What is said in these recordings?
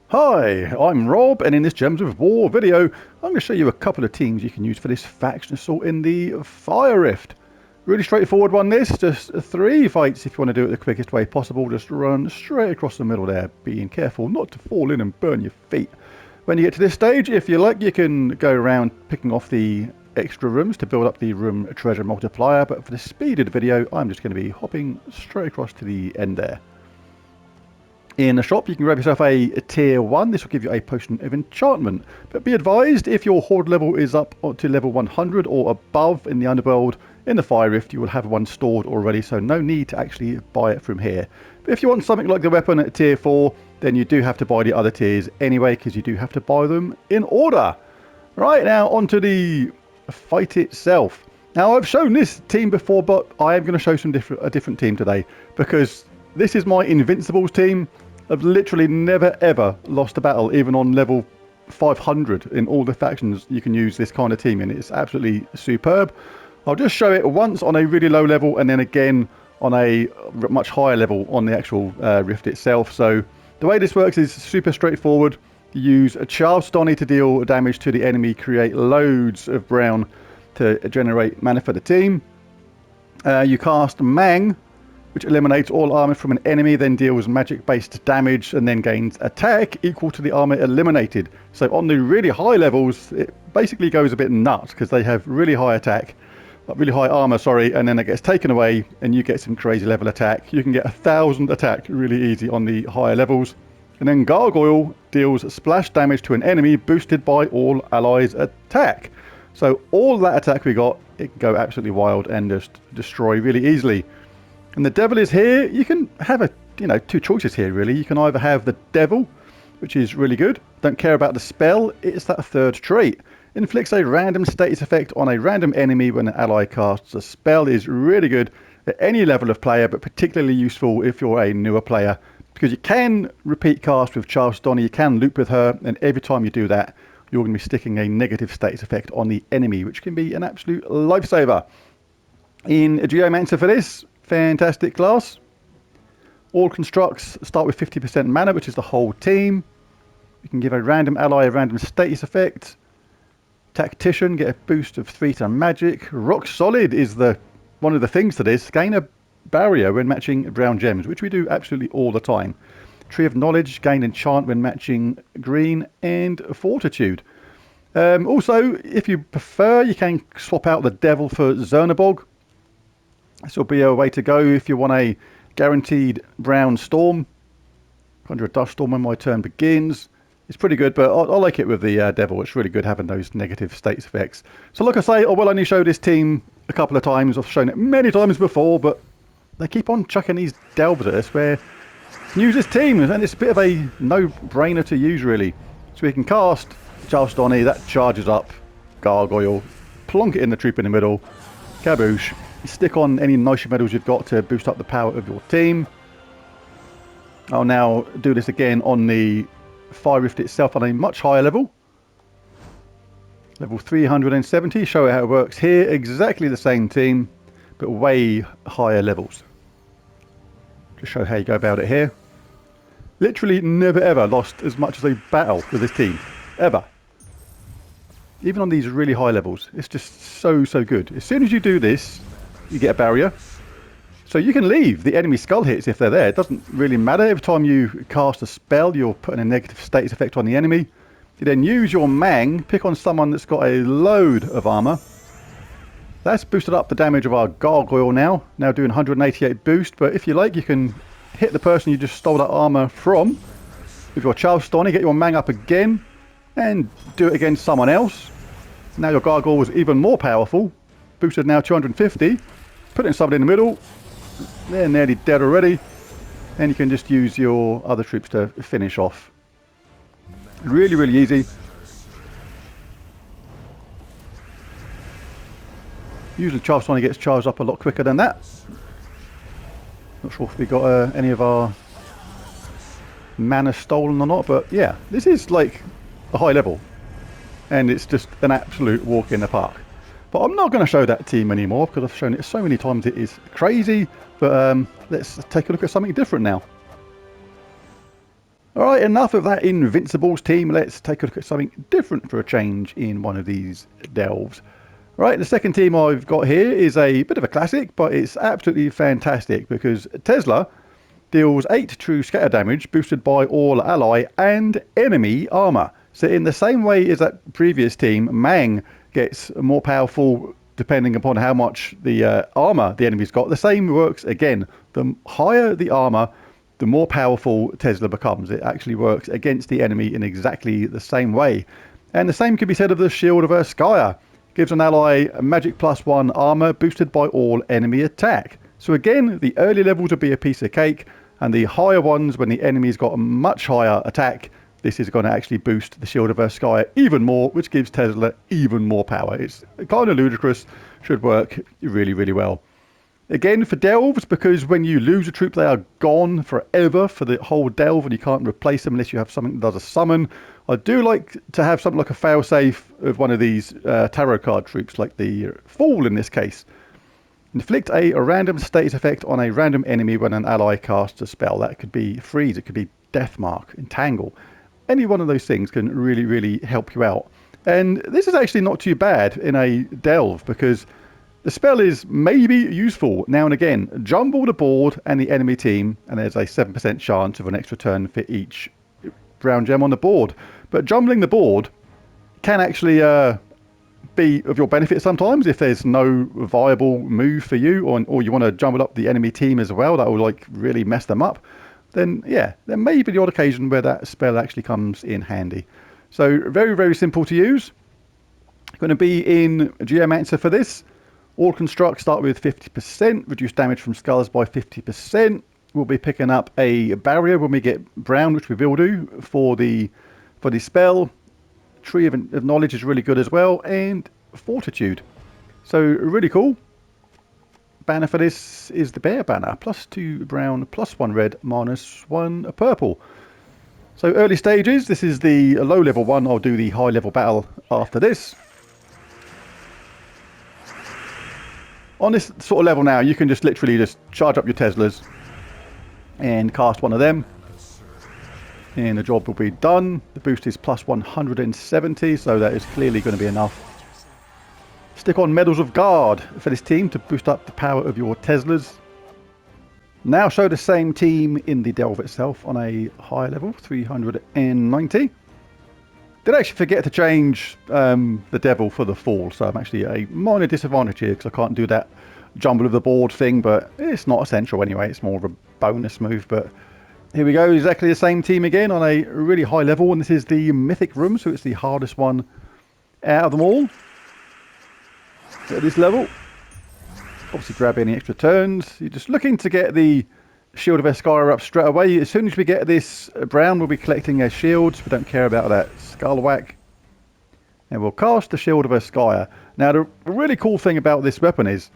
Hi, I'm Rob, and in this Gems of War video, I'm going to show you a couple of teams you can use for this faction assault in the Fire Rift. Really straightforward one this, just 3 fights if you want to do it the quickest way possible. Just run straight across the middle there, being careful not to fall in and burn your feet. When you get to this stage, if you like, you can go around picking off the extra rooms to build up the room treasure multiplier, but for the speed of the video, I'm just going to be hopping straight across to the end there. In the shop, you can grab yourself a tier 1. This will give you a potion of enchantment. But be advised, if your horde level is up to level 100 or above in the underworld, in the Fire Rift, you will have one stored already, so no need to actually buy it from here. But if you want something like the weapon at tier 4, then you do have to buy the other tiers anyway, because you do have to buy them in order. Right, now onto the fight itself. Now, I've shown this team before, but I am going to show a different team today, because this is my Invincibles team. I've literally never ever lost a battle, even on level 500 in all the factions you can use this kind of team in. It's absolutely superb. I'll just show it once on a really low level and then again on a much higher level on the actual rift itself. So the way this works is super straightforward. You use a Charleston to deal damage to the enemy, create loads of brown to generate mana for the team. You cast Mang, which eliminates all armor from an enemy, then deals magic-based damage, and then gains attack equal to the armor eliminated. So on the really high levels, it basically goes a bit nuts, because they have really high attack, really high armor, sorry, and then it gets taken away, and you get some crazy level attack. You can get 1,000 attack really easy on the higher levels. And then Gargoyle deals splash damage to an enemy, boosted by all allies' attack. So all that attack we got, it can go absolutely wild and just destroy really easily. And the devil is here. You can have two choices here really. You can either have the devil, which is really good. Don't care about the spell. It's that third trait. Inflicts a random status effect on a random enemy when an ally casts a spell. Is really good at any level of player, but particularly useful if you're a newer player, because you can repeat cast with Charleston. You can loop with her, and every time you do that, you're going to be sticking a negative status effect on the enemy, which can be an absolute lifesaver. In Geomancer for this, fantastic class. All constructs start with 50% mana, which is the whole team. You can give a random ally a random status effect. Tactician, get a boost of 3 to magic. Rock Solid is one of the things to this. Gain a barrier when matching brown gems, which we do absolutely all the time. Tree of Knowledge, gain enchant when matching green, and Fortitude. Also, if you prefer, you can swap out the devil for Zernabog. This will be a way to go if you want a guaranteed brown storm. Conjure a dust storm when my turn begins. It's pretty good, but I like it with the devil. It's really good having those negative status effects. So like I say, I will only show this team a couple of times. I've shown it many times before, but they keep on chucking these delves at us where you can use this team, and it's a bit of a no-brainer to use really. So we can cast Charleston, that charges up Gargoyle, plonk it in the troop in the middle, kaboosh. Stick on any nice medals you've got to boost up the power of your team. I'll now do this again on the Fire Rift itself on a much higher level. Level 370, show you how it works here. Exactly the same team, but way higher levels. Just show how you go about it here. Literally never ever lost as much as a battle with this team. Ever. Even on these really high levels. It's just so good. As soon as you do this, you get a barrier. So you can leave the enemy skull hits if they're there. It doesn't really matter. Every time you cast a spell, you're putting a negative status effect on the enemy. You then use your Mang, pick on someone that's got a load of armor. That's boosted up the damage of our Gargoyle now doing 188 boost. But if you like, you can hit the person you just stole that armor from with your Charleston. Get your Mang up again and do it against someone else. Now your Gargoyle was even more powerful. Boosted now 250. Put it in somebody in the middle. They're nearly dead already. And you can just use your other troops to finish off. Really easy. Usually Charleston gets charged up a lot quicker than that. Not sure if we got any of our mana stolen or not, but yeah, this is like a high level. And it's just an absolute walk in the park. But I'm not going to show that team anymore because I've shown it so many times it is crazy. But let's take a look at something different now. Alright, enough of that Invincibles team. Let's take a look at something different for a change in one of these delves. Right, the second team I've got here is a bit of a classic, but it's absolutely fantastic because Tesla deals 8 true scatter damage boosted by all ally and enemy armor. So in the same way as that previous team, Mang gets more powerful depending upon how much the armor the enemy's got. The same works again. The higher the armor, the more powerful Tesla becomes. It actually works against the enemy in exactly the same way. And the same could be said of the Shield of Erskaya. Gives an ally a magic +1 armor boosted by all enemy attack. So again, the early levels will be a piece of cake, and the higher ones, when the enemy's got a much higher attack, this is going to actually boost the Shield of Erskaya even more, which gives Tesla even more power. It's kind of ludicrous, should work really, really well. Again, for delves, because when you lose a troop, they are gone forever for the whole delve, and you can't replace them unless you have something that does a summon. I do like to have something like a failsafe of one of these tarot card troops, like the Fool in this case. Inflict a random status effect on a random enemy when an ally casts a spell. That could be Freeze, it could be Deathmark, Entangle. Any one of those things can really, really help you out. And this is actually not too bad in a delve, because the spell is maybe useful now and again. Jumble the board and the enemy team, and there's a 7% chance of an extra turn for each brown gem on the board. But jumbling the board can actually be of your benefit sometimes if there's no viable move for you, or you want to jumble up the enemy team as well. That will like really mess them up. Then yeah, there may be the odd occasion where that spell actually comes in handy. So very, very simple to use. Going to be in Geomancer for this. All constructs start with 50%, reduce damage from skulls by 50%. We'll be picking up a barrier when we get brown, which we will do for the spell. Tree of Knowledge is really good as well, and Fortitude. So really cool. Banner for this is the bear banner. +2 brown, +1 red, -1 purple. So early stages, this is the low level one. I'll do the high level battle after this. On this sort of level now, you can just literally just charge up your Teslas and cast one of them, and the job will be done. The boost is +170, so that is clearly going to be enough. Stick on Medals of Guard for this team to boost up the power of your Teslas. Now show the same team in the delve itself on a higher level, 390. Did actually forget to change the devil for the Fool, so I'm actually a minor disadvantage here because I can't do that jumble of the board thing, but it's not essential anyway. It's more of a bonus move. But here we go, exactly the same team again on a really high level, and this is the Mythic room, so it's the hardest one out of them all at this level. Obviously grab any extra turns. You're just looking to get the Shield of Erskaya up straight away. As soon as we get this brown, we'll be collecting our shields. We don't care about that skull whack. And we'll cast the Shield of Erskaya. Now the really cool thing about this weapon is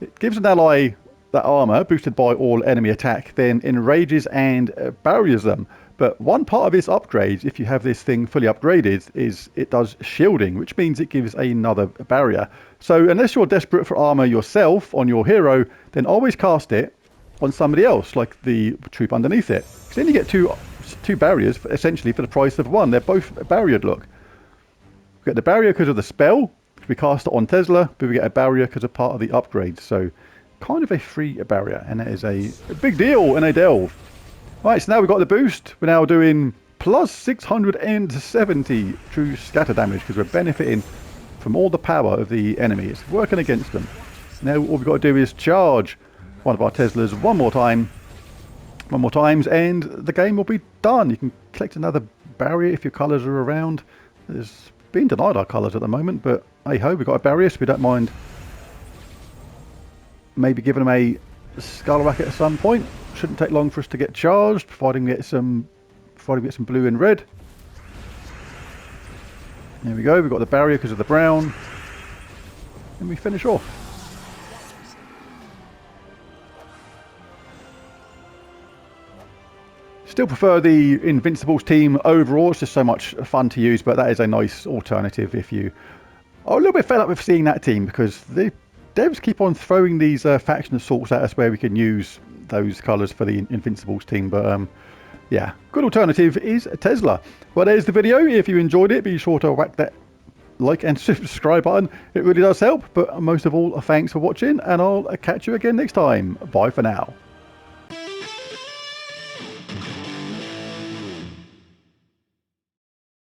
it gives an ally that armor boosted by all enemy attack, then enrages and barriers them. But one part of its upgrades, if you have this thing fully upgraded, is it does shielding, which means it gives another barrier. So unless you're desperate for armor yourself on your hero, then always cast it on somebody else, like the troop underneath it. Because then you get two barriers essentially for the price of one. They're both barriered, look. We get the barrier because of the spell, we cast it on Tesla, but we get a barrier because of part of the upgrades. So kind of a free barrier, and that is a big deal in a delve. Right, so now we've got the boost. We're now doing +670 true scatter damage because we're benefiting from all the power of the enemy. It's working against them. Now all we've got to do is charge one of our Teslas one more times, and the game will be done. You can collect another barrier if your colours are around. There's been denied our colours at the moment, but hey ho, we've got a barrier, so we don't mind maybe giving them a skull racket at some point. Shouldn't take long for us to get charged, providing we get some blue and red. There we go, we've got the barrier because of the brown, and we finish off. Still prefer the Invincibles team overall. It's just so much fun to use, but that is a nice alternative if you I'm a little bit fed up with seeing that team because the devs keep on throwing these faction assaults at us where we can use those colours for the Invincibles team. But yeah, good alternative is Tesla. Well, there's the video. If you enjoyed it, be sure to whack that like and subscribe button. It really does help. But most of all, thanks for watching, and I'll catch you again next time. Bye for now.